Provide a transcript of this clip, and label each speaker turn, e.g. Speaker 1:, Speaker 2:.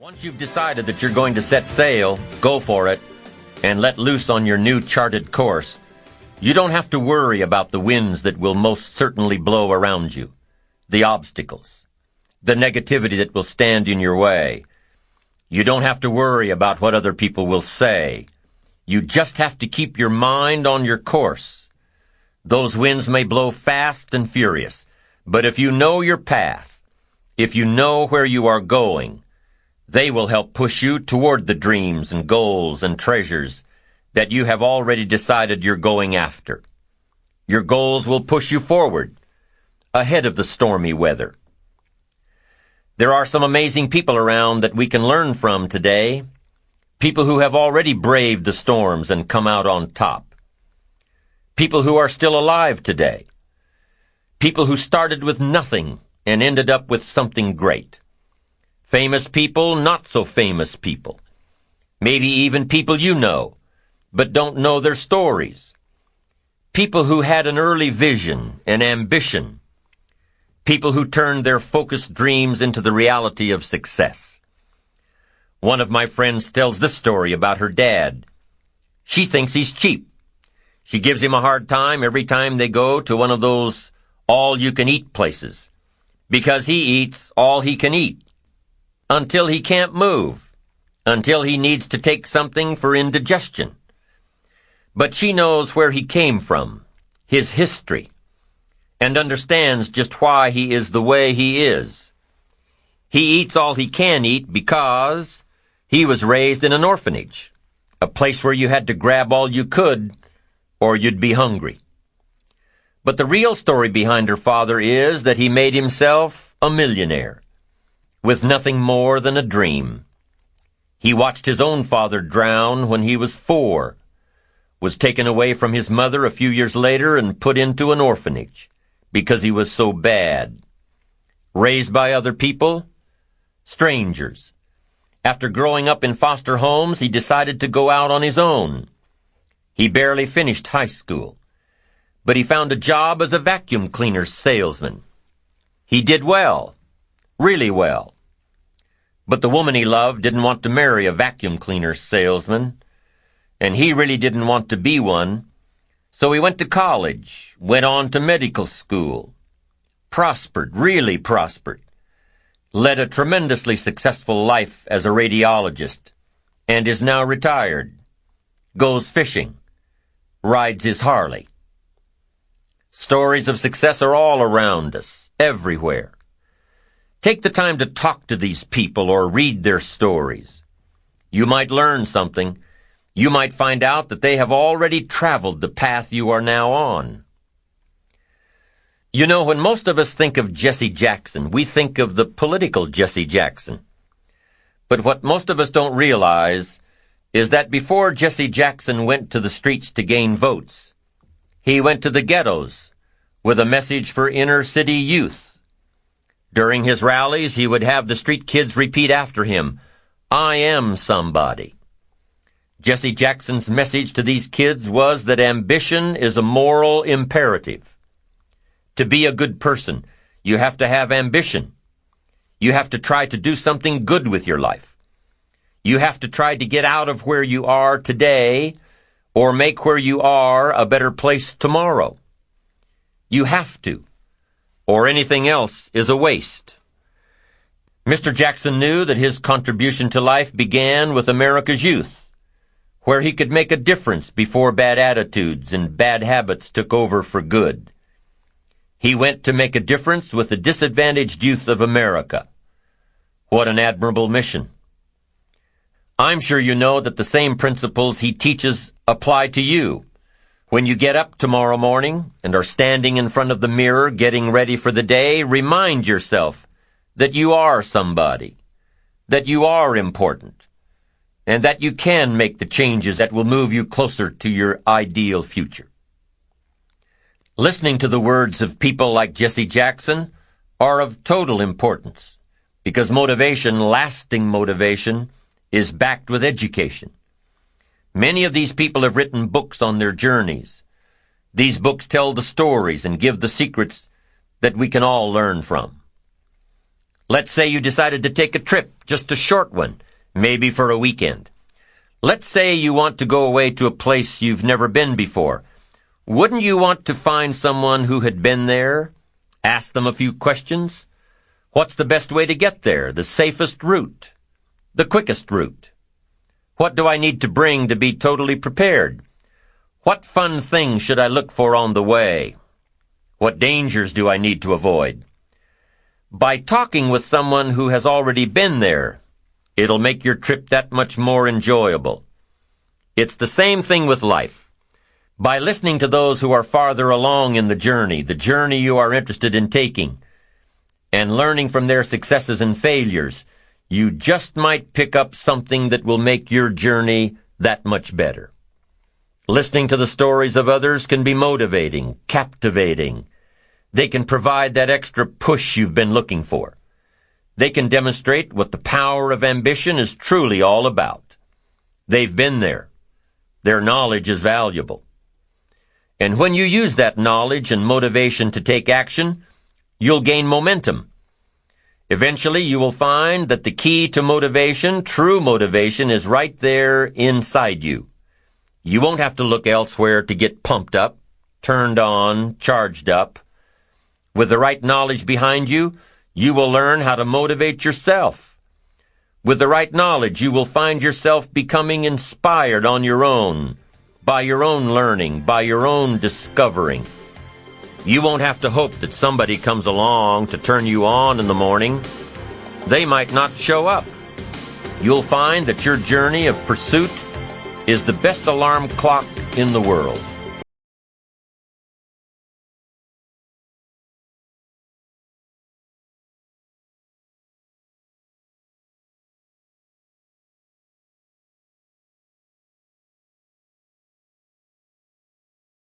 Speaker 1: Once you've decided that you're going to set sail, go for it, and let loose on your new charted course, you don't have to worry about the winds that will most certainly blow around you, the obstacles, the negativity that will stand in your way. You don't have to worry about what other people will say. You just have to keep your mind on your course. Those winds may blow fast and furious, but if you know your path, if you know where you are going, they will help push you toward the dreams and goals and treasures that you have already decided you're going after. Your goals will push you forward, ahead of the stormy weather. There are some amazing people around that we can learn from today, people who have already braved the storms and come out on top, people who are still alive today, people who started with nothing and ended up with something great. Famous people, not so famous people. Maybe even people you know, but don't know their stories. People who had an early vision and ambition. People who turned their focused dreams into the reality of success. One of my friends tells this story about her dad. She thinks he's cheap. She gives him a hard time every time they go to one of those all-you-can-eat places, because he eats all he can eat. Until he can't move, until he needs to take something for indigestion. But she knows where he came from, his history, and understands just why he is the way he is. He eats all he can eat because he was raised in an orphanage, a place where you had to grab all you could or you'd be hungry. But the real story behind her father is that he made himself a millionaire, with nothing more than a dream. He watched his own father drown when he was 4, was taken away from his mother a few years later and put into an orphanage because he was so bad. Raised by other people, strangers. After growing up in foster homes, he decided to go out on his own. He barely finished high school, but he found a job as a vacuum cleaner salesman. He did well. Really well. But the woman he loved didn't want to marry a vacuum cleaner salesman, and he really didn't want to be one, so he went to college, went on to medical school, prospered, really prospered, led a tremendously successful life as a radiologist, and is now retired, goes fishing, rides his Harley. Stories of success are all around us, everywhere. Take the time to talk to these people or read their stories. You might learn something. You might find out that they have already traveled the path you are now on. You know, when most of us think of Jesse Jackson, we think of the political Jesse Jackson. But what most of us don't realize is that before Jesse Jackson went to the streets to gain votes, he went to the ghettos with a message for inner city youth. During his rallies, he would have the street kids repeat after him, "I am somebody." Jesse Jackson's message to these kids was that ambition is a moral imperative. To be a good person, you have to have ambition. You have to try to do something good with your life. You have to try to get out of where you are today or make where you are a better place tomorrow. You have to, or anything else is a waste. Mr. Jackson knew that his contribution to life began with America's youth, where he could make a difference before bad attitudes and bad habits took over for good. He went to make a difference with the disadvantaged youth of America. What an admirable mission. I'm sure you know that the same principles he teaches apply to you. When you get up tomorrow morning and are standing in front of the mirror getting ready for the day, remind yourself that you are somebody, that you are important, and that you can make the changes that will move you closer to your ideal future. Listening to the words of people like Jesse Jackson are of total importance, because motivation, lasting motivation, is backed with education. Many of these people have written books on their journeys. These books tell the stories and give the secrets that we can all learn from. Let's say you decided to take a trip, just a short one, maybe for a weekend. Let's say you want to go away to a place you've never been before. Wouldn't you want to find someone who had been there? Ask them a few questions? What's the best way to get there? The safest route? The quickest route? What do I need to bring to be totally prepared? What fun things should I look for on the way? What dangers do I need to avoid? By talking with someone who has already been there, it'll make your trip that much more enjoyable. It's the same thing with life. By listening to those who are farther along in the journey you are interested in taking, and learning from their successes and failures, you just might pick up something that will make your journey that much better. Listening to the stories of others can be motivating, captivating. They can provide that extra push you've been looking for. They can demonstrate what the power of ambition is truly all about. They've been there. Their knowledge is valuable. And when you use that knowledge and motivation to take action, you'll gain momentum. Eventually, you will find that the key to motivation, true motivation, is right there inside you. You won't have to look elsewhere to get pumped up, turned on, charged up. With the right knowledge behind you, you will learn how to motivate yourself. With the right knowledge, you will find yourself becoming inspired on your own, by your own learning, by your own discovering. You won't have to hope that somebody comes along to turn you on in the morning. They might not show up. You'll find that your journey of pursuit is the best alarm clock in the world.